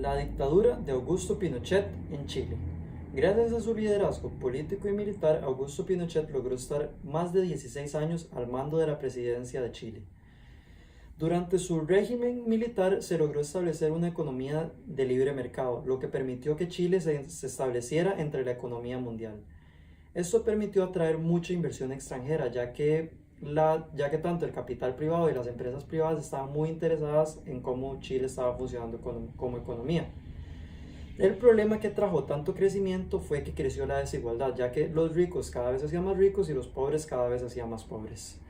La dictadura de Augusto Pinochet en Chile. Gracias a su liderazgo político y militar, Augusto Pinochet logró estar más de 16 años al mando de la presidencia de Chile. Durante su régimen militar se logró establecer una economía de libre mercado, lo que permitió que Chile se estableciera entre la economía mundial. Esto permitió atraer mucha inversión extranjera, ya que tanto el capital privado y las empresas privadas estaban muy interesadas en cómo Chile estaba funcionando como economía. El problema que trajo tanto crecimiento fue que creció la desigualdad, ya que los ricos cada vez se hacían más ricos y los pobres cada vez se hacían más pobres.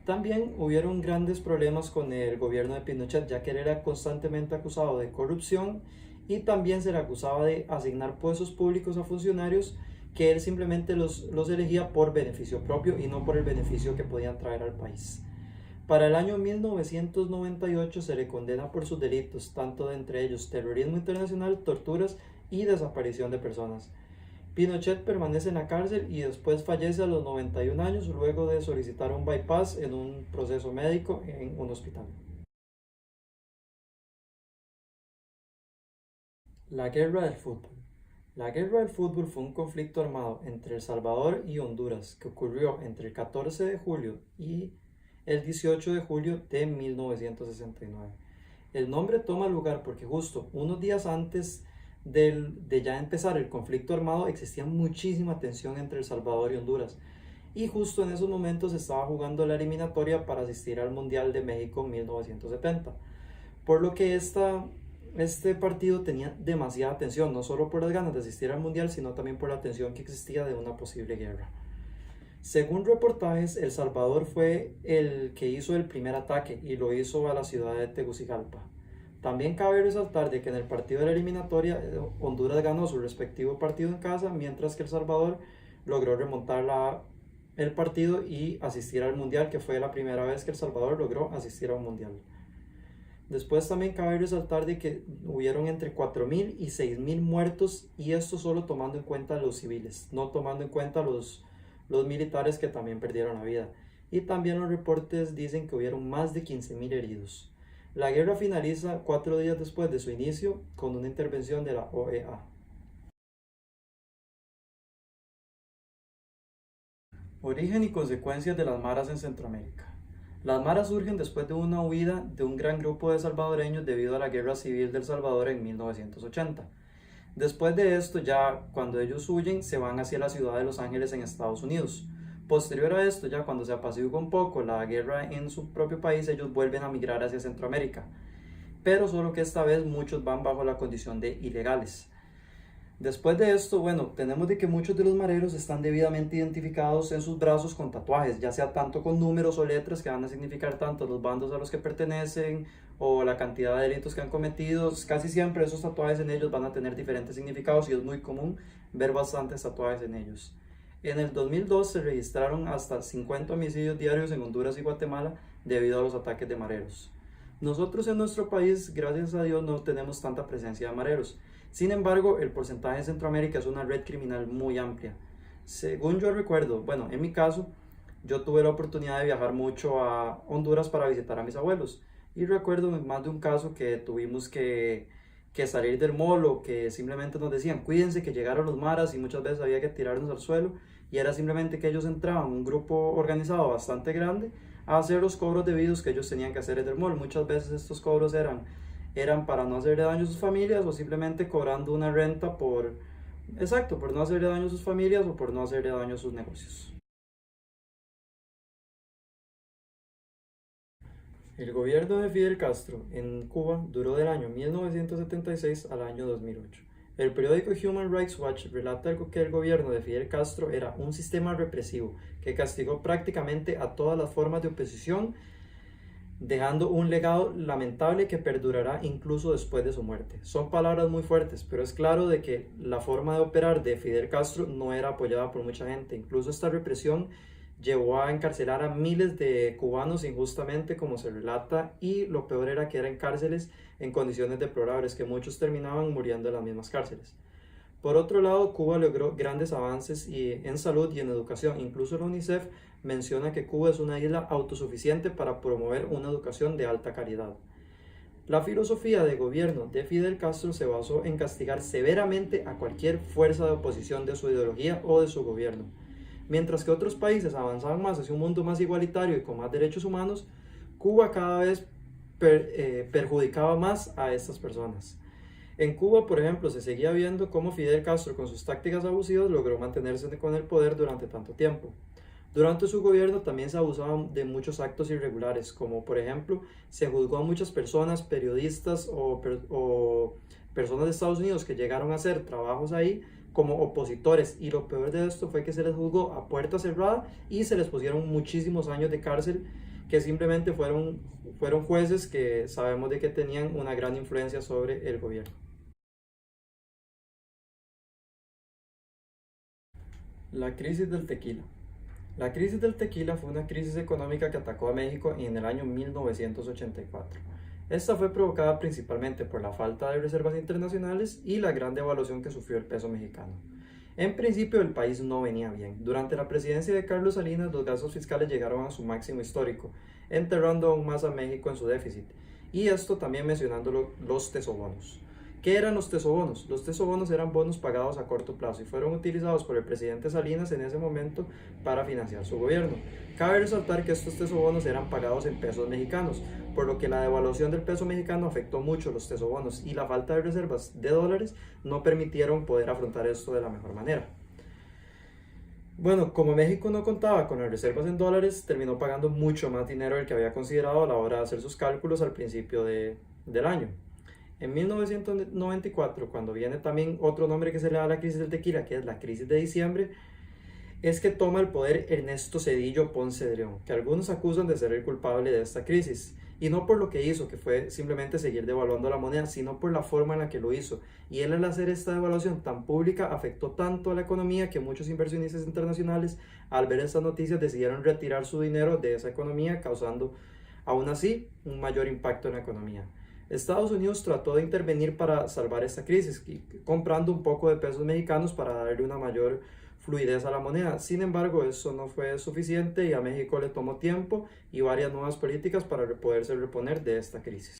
También hubieron grandes problemas con el gobierno de Pinochet, ya que él era constantemente acusado de corrupción y también se le acusaba de asignar puestos públicos a funcionarios que él simplemente los elegía por beneficio propio y no por el beneficio que podían traer al país. Para el año 1998 se le condena por sus delitos, tanto de entre ellos terrorismo internacional, torturas y desaparición de personas. Pinochet permanece en la cárcel y después fallece a los 91 años luego de solicitar un bypass en un proceso médico en un hospital. La guerra del fútbol. La guerra del fútbol fue un conflicto armado entre El Salvador y Honduras que ocurrió entre el 14 de julio y el 18 de julio de 1969. El nombre toma lugar porque justo unos días antes de ya empezar el conflicto armado existía muchísima tensión entre El Salvador y Honduras. Y justo en esos momentos se estaba jugando la eliminatoria para asistir al Mundial de México en 1970. Por lo que este partido tenía demasiada tensión, no solo por las ganas de asistir al Mundial, sino también por la tensión que existía de una posible guerra. Según reportajes, El Salvador fue el que hizo el primer ataque y lo hizo a la ciudad de Tegucigalpa. También cabe resaltar de que en el partido de la eliminatoria Honduras ganó su respectivo partido en casa, mientras que El Salvador logró remontar el partido y asistir al Mundial, que fue la primera vez que El Salvador logró asistir a un Mundial. Después también cabe resaltar de que hubieron entre 4.000 y 6.000 muertos, y esto solo tomando en cuenta a los civiles, no tomando en cuenta los militares que también perdieron la vida. Y también los reportes dicen que hubieron más de 15.000 heridos. La guerra finaliza 4 días después de su inicio con una intervención de la OEA. Origen y consecuencias de las maras en Centroamérica. Las maras surgen después de una huida de un gran grupo de salvadoreños debido a la guerra civil del Salvador en 1980. Después de esto, ya cuando ellos huyen, se van hacia la ciudad de Los Ángeles en Estados Unidos. Posterior a esto, ya cuando se apacigua un poco la guerra en su propio país, ellos vuelven a migrar hacia Centroamérica. Pero solo que esta vez muchos van bajo la condición de ilegales. Después de esto, bueno, tenemos de que muchos de los mareros están debidamente identificados en sus brazos con tatuajes, ya sea tanto con números o letras que van a significar tanto los bandos a los que pertenecen o la cantidad de delitos que han cometido. Casi siempre esos tatuajes en ellos van a tener diferentes significados y es muy común ver bastantes tatuajes en ellos. En el 2002 se registraron hasta 50 homicidios diarios en Honduras y Guatemala debido a los ataques de mareros. Nosotros en nuestro país, gracias a Dios, no tenemos tanta presencia de mareros. Sin embargo, el porcentaje en Centroamérica es una red criminal muy amplia. Según yo recuerdo, bueno, en mi caso, yo tuve la oportunidad de viajar mucho a Honduras para visitar a mis abuelos. Y recuerdo más de un caso que tuvimos que salir del mall, o que simplemente nos decían, cuídense que llegaron los maras, y muchas veces había que tirarnos al suelo. Y era simplemente que ellos entraban, un grupo organizado bastante grande, a hacer los cobros debidos que ellos tenían que hacer en el mall. Muchas veces estos cobros eran para no hacerle daño a sus familias, o simplemente cobrando una renta por no hacerle daño a sus familias o por no hacerle daño a sus negocios. El gobierno de Fidel Castro en Cuba duró del año 1976 al año 2008. El periódico Human Rights Watch relata que el gobierno de Fidel Castro era un sistema represivo que castigó prácticamente a todas las formas de oposición, dejando un legado lamentable que perdurará incluso después de su muerte. Son palabras muy fuertes, pero es claro de que la forma de operar de Fidel Castro no era apoyada por mucha gente. Incluso esta represión llevó a encarcelar a miles de cubanos injustamente, como se relata, y lo peor era que eran cárceles en condiciones deplorables, que muchos terminaban muriendo en las mismas cárceles. Por otro lado, Cuba logró grandes avances en salud y en educación. Incluso la UNICEF menciona que Cuba es una isla autosuficiente para promover una educación de alta calidad. La filosofía de gobierno de Fidel Castro se basó en castigar severamente a cualquier fuerza de oposición de su ideología o de su gobierno. Mientras que otros países avanzaban más hacia un mundo más igualitario y con más derechos humanos, Cuba cada vez perjudicaba más a estas personas. En Cuba, por ejemplo, se seguía viendo cómo Fidel Castro, con sus tácticas abusivas, logró mantenerse con el poder durante tanto tiempo. Durante su gobierno también se abusaban de muchos actos irregulares, como por ejemplo, se juzgó a muchas personas, periodistas o personas de Estados Unidos que llegaron a hacer trabajos ahí como opositores, y lo peor de esto fue que se les juzgó a puerta cerrada y se les pusieron muchísimos años de cárcel, que simplemente fueron jueces que sabemos de que tenían una gran influencia sobre el gobierno. La crisis del tequila. La crisis del tequila fue una crisis económica que atacó a México en el año 1984. Esta fue provocada principalmente por la falta de reservas internacionales y la gran devaluación que sufrió el peso mexicano. En principio el país no venía bien. Durante la presidencia de Carlos Salinas los gastos fiscales llegaron a su máximo histórico, enterrando aún más a México en su déficit. Y esto también mencionando los tesobonos. ¿Qué eran los tesobonos? Los tesobonos eran bonos pagados a corto plazo y fueron utilizados por el presidente Salinas en ese momento para financiar su gobierno. Cabe resaltar que estos tesobonos eran pagados en pesos mexicanos, por lo que la devaluación del peso mexicano afectó mucho los tesobonos y la falta de reservas de dólares no permitieron poder afrontar esto de la mejor manera. Bueno, como México no contaba con las reservas en dólares, terminó pagando mucho más dinero del que había considerado a la hora de hacer sus cálculos al principio del año. En 1994, cuando viene también otro nombre que se le da a la crisis del tequila, que es la crisis de diciembre, es que toma el poder Ernesto Zedillo Ponce de León, que algunos acusan de ser el culpable de esta crisis, y no por lo que hizo, que fue simplemente seguir devaluando la moneda, sino por la forma en la que lo hizo. Y él, al hacer esta devaluación tan pública, afectó tanto a la economía que muchos inversionistas internacionales, al ver estas noticias, decidieron retirar su dinero de esa economía, causando aún así un mayor impacto en la economía. Estados Unidos trató de intervenir para salvar esta crisis, comprando un poco de pesos mexicanos para darle una mayor fluidez a la moneda. Sin embargo, eso no fue suficiente y a México le tomó tiempo y varias nuevas políticas para poderse reponer de esta crisis.